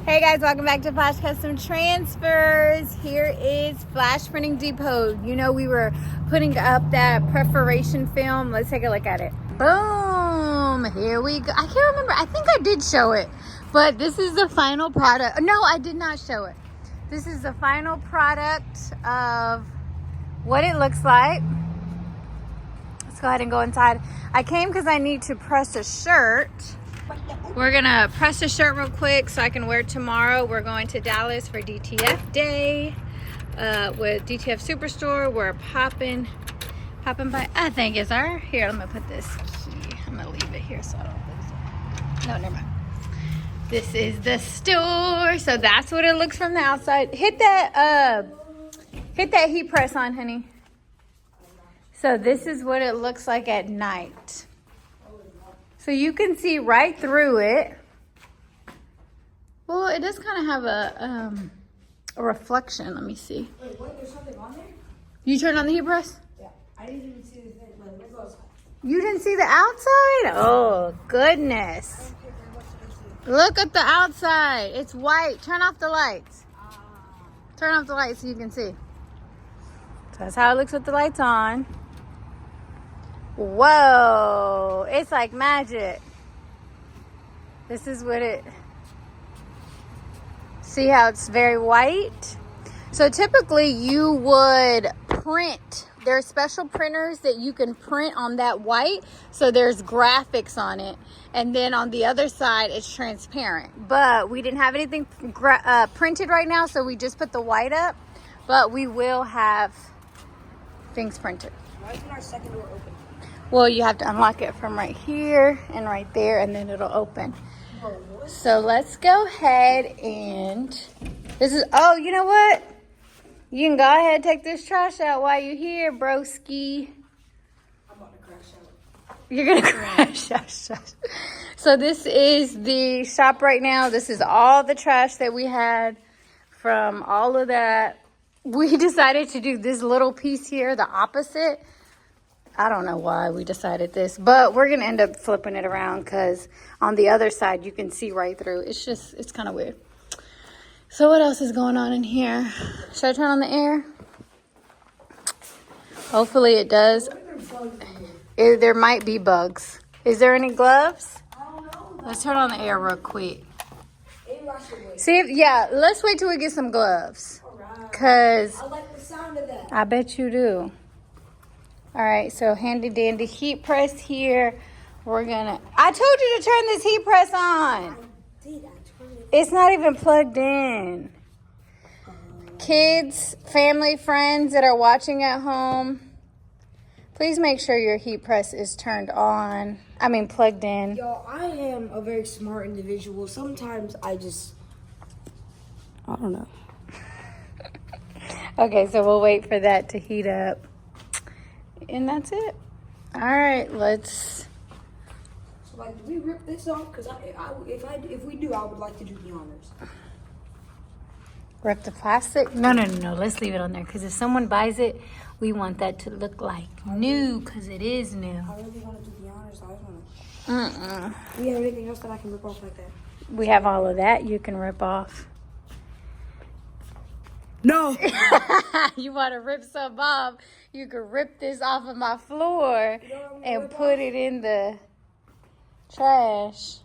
Hey guys, welcome back to Flash Custom Transfers. Here is Flashprintingdepot. You know we were putting up that perforation film. Let's take a look at it. Boom! Here we go. I can't remember. I think I did show it. But this is the final product. No, I did not show it. This is the final product of what it looks like. Let's go ahead and go inside. I came because I need to press a shirt. We're gonna press a shirt real quick so I can wear it tomorrow. We're going to Dallas for DTF day with DTF Superstore. We're popping by. I think it's our. Here, let me put this key. I'm gonna leave it here so I don't lose it. No, never mind. This is the store. So that's what it looks from the outside. Hit that heat press on, honey. So this is what it looks like at night. So you can see right through it. Well, it does kind of have a reflection. Let me see. Wait, what? There's something on there? You turned on the heat press? Yeah. I didn't even see the thing. Like, it goes. You didn't see the outside? Oh, goodness. Look at the outside. It's white. Turn off the lights. Turn off the lights so you can see. So that's how it looks with the lights on. Whoa, it's like magic. This is what it, see how it's very white? So typically you would print, there are special printers that you can print on that white. So there's graphics on it. And then on the other side, it's transparent. But we didn't have anything printed right now, so we just put the white up. But we will have things printed. Why isn't our second door open? Well, you have to unlock it from right here and right there, and then it'll open. So let's go ahead and this is, oh, you know what? You can go ahead and take this trash out while you're here, broski. I'm about to crash out. You're going to crash out. So this is the shop right now. This is all the trash that we had from all of that. We decided to do this little piece here, the opposite. I don't know why we decided this, but we're going to end up flipping it around because on the other side, you can see right through. It's kind of weird. So what else is going on in here? Should I turn on the air? Hopefully it does. There might be bugs. Is there any gloves? I don't know. Let's turn on the air real quick. Maybe I should wait. See if, yeah, let's wait till we get some gloves. Alright. Because I like the sound of that. I bet you do. All right, so handy dandy heat press here. We're gonna, I told you to turn this heat press on. I did. I turned it. It's not even plugged in. Kids, family, friends that are watching at home, please make sure your heat press is turned on. I mean, plugged in. Yo, I am a very smart individual. Sometimes I don't know. Okay, so we'll wait for that to heat up. And that's it. All right, let's. So, like, do we rip this off? Because if we do, I would like to do the honors. Rip the plastic? No. Let's leave it on there because if someone buys it, we want that to look like new because it is new. I really want to do the honors. I want to. Do you have anything else that I can rip off like that? We have all of that you can rip off. No. You want to rip some off? You could rip this off of my floor and put it in the trash.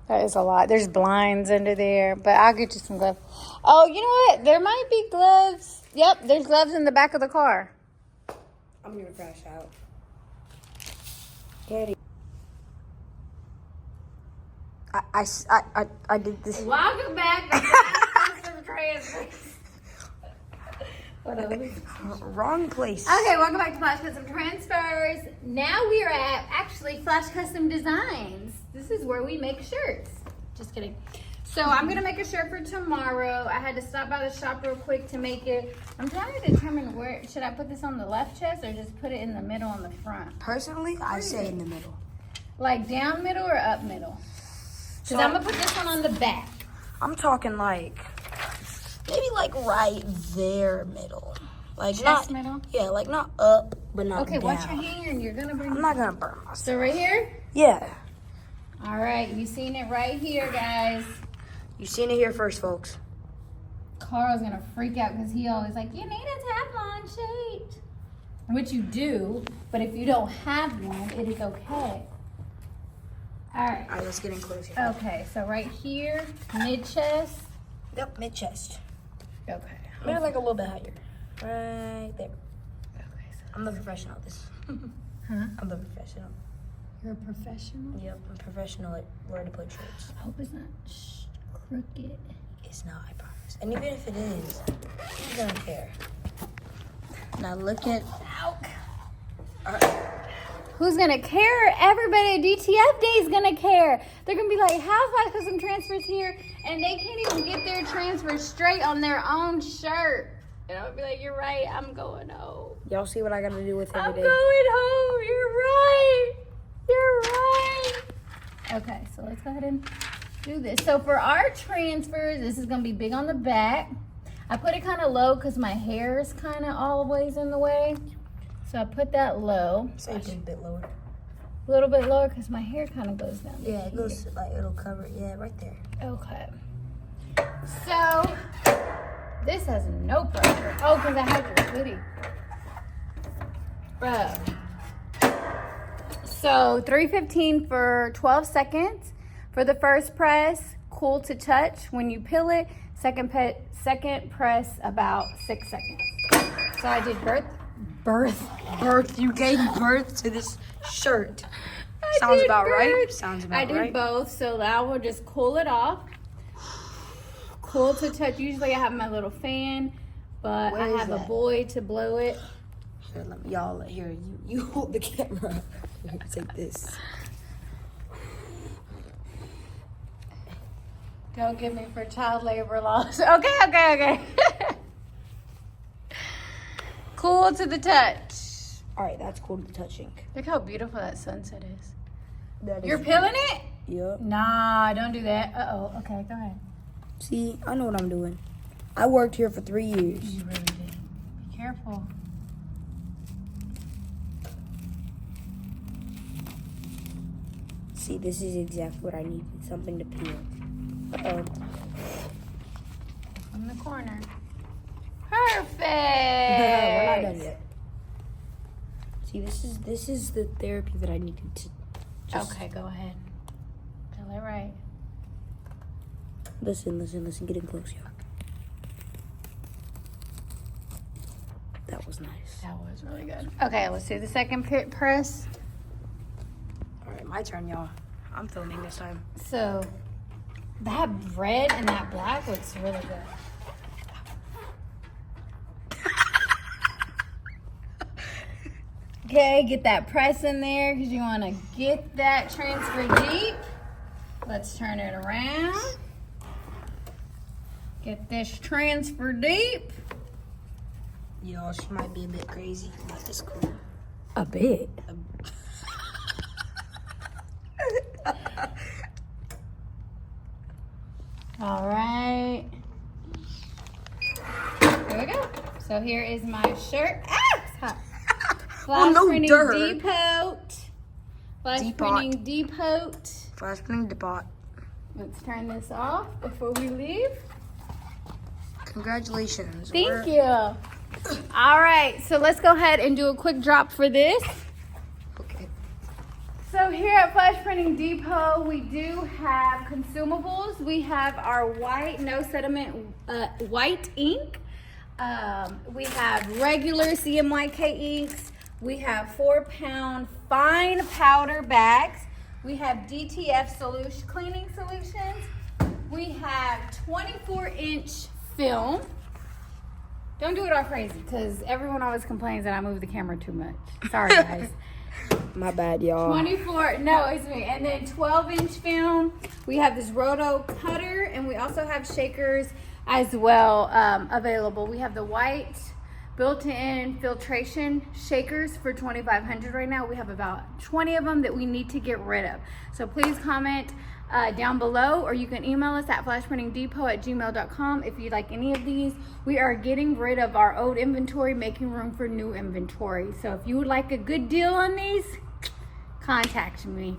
That is a lot. There's blinds under there, but I'll get you some gloves. Oh, you know what? There might be gloves. Yep, there's gloves in the back of the car. I'm going to crash out. Daddy. I did this. Welcome back to Flash Custom Transfers. Wrong place. Okay, welcome back to Flash Custom Transfers. Now we are at actually Flash Custom Designs. This is where we make shirts. Just kidding. So I'm gonna make a shirt for tomorrow. I had to stop by the shop real quick to make it. I'm trying to determine where, should I put this on the left chest or just put it in the middle on the front? Personally, I say in the middle. Like down middle or up middle? Because I'm gonna put this one on the back. I'm talking like, maybe like right there middle. Like Chest not middle? Yeah, like not up, but not Okay, down. watch your hand. You're gonna bring I'm not gonna burn myself. So right here? Yeah. All right, you seen it right here, guys. You seen it here first, folks. Carl's gonna freak out because he always like, you need a Teflon sheet. Which you do, but if you don't have one, it is okay. All right. All right, let's get in close here. Okay, so right here, mid-chest. Yep, mid-chest. Okay. Maybe like a little bit higher. Right there. Okay, so I'm the professional at this. huh? I'm the professional. You're a professional? Yep, I'm professional at where to put shirts. I hope it's not crooked. It's not, I promise. And even if it is, who's gonna care? Now look at... Who's gonna care? Everybody at DTF Day is gonna care. They're gonna be like, how's Flash Custom Transfers here? And they can't even get their transfer straight on their own shirt. And I'll be like, you're right, I'm going home. Y'all see what I gotta do with every I'm day? going home, you're right. You're right. Okay, so let's go ahead and do this. So for our transfers, this is gonna be big on the back. I put it kind of low because my hair is kind of always in the way. So I put that low. Say it a bit lower. A little bit lower because my hair kind of goes down. Yeah, it goes like it'll cover it. Yeah, right there. Okay. So this has no pressure. Oh, because I have your hoodie. So 315 for 12 seconds for the first press. Cool to touch when you peel it. Second press about 6 seconds. So I did birth. You gave birth to this shirt. Sounds about right. Sounds about right. I did both, so now we'll just cool it off. Cool to touch. Usually I have my little fan, but I have a boy to blow it. Here, let me, y'all, here, you hold the camera. Take this. Don't get me for child labor laws. Okay. Cool to the touch. All right, that's cool to the touching. Look how beautiful that sunset is. That You're peeling it? Yep. Nah, don't do that. Uh-oh. Okay, go ahead. See, I know what I'm doing. I worked here for 3 years. You really did. Be careful. See, this is exactly what I need. Something to peel. Uh-oh. From the corner. Perfect. We're not done yet. See, this is the therapy that I needed to just... Okay, go ahead. Tell it right. Listen. Get in close, y'all. That was nice. That was really good. Okay, let's do the second press. All right, my turn, y'all. I'm filming this time. So, that red and that black looks really good. Okay, get that press in there because you want to get that transfer deep. Let's turn it around. Get this transfer deep. Y'all, she might be a bit crazy, but it's cool. A bit. All right. Here we go. So here is my shirt. Ah, it's hot. Flashprintingdepot. Flashprintingdepot. Flashprintingdepot. Let's turn this off before we leave. Congratulations. Thank you. All right, so let's go ahead and do a quick drop for this. Okay. So here at Flash Printing Depot, we do have consumables. We have our white, no sediment, white ink. We have regular CMYK inks. We have 4-pound fine powder bags. We have DTF cleaning solutions. We have 24-inch film. Don't do it all crazy because everyone always complains that I move the camera too much. Sorry, guys. My bad, y'all. 24, no, it's me. And then 12-inch film. We have this roto cutter, and we also have shakers as well available. We have the white built-in filtration shakers for $2,500 right now. We have about 20 of them that we need to get rid of. So please comment down below, or you can email us at flashprintingdepot@gmail.com if you'd like any of these. We are getting rid of our old inventory, making room for new inventory. So if you would like a good deal on these, contact me.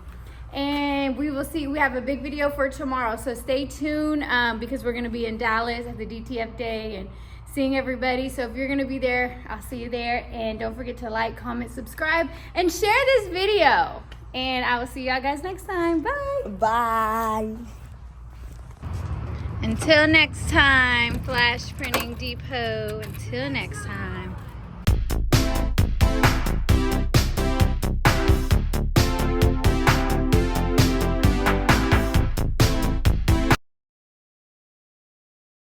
And we will see. We have a big video for tomorrow, so stay tuned because we're going to be in Dallas at the DTF day and seeing everybody. So if you're going to be there, I'll see you there. And don't forget to like, comment, subscribe, and share this video. And I will see y'all guys next time. Bye. Bye. Until next time, Flash Printing Depot. Until next time.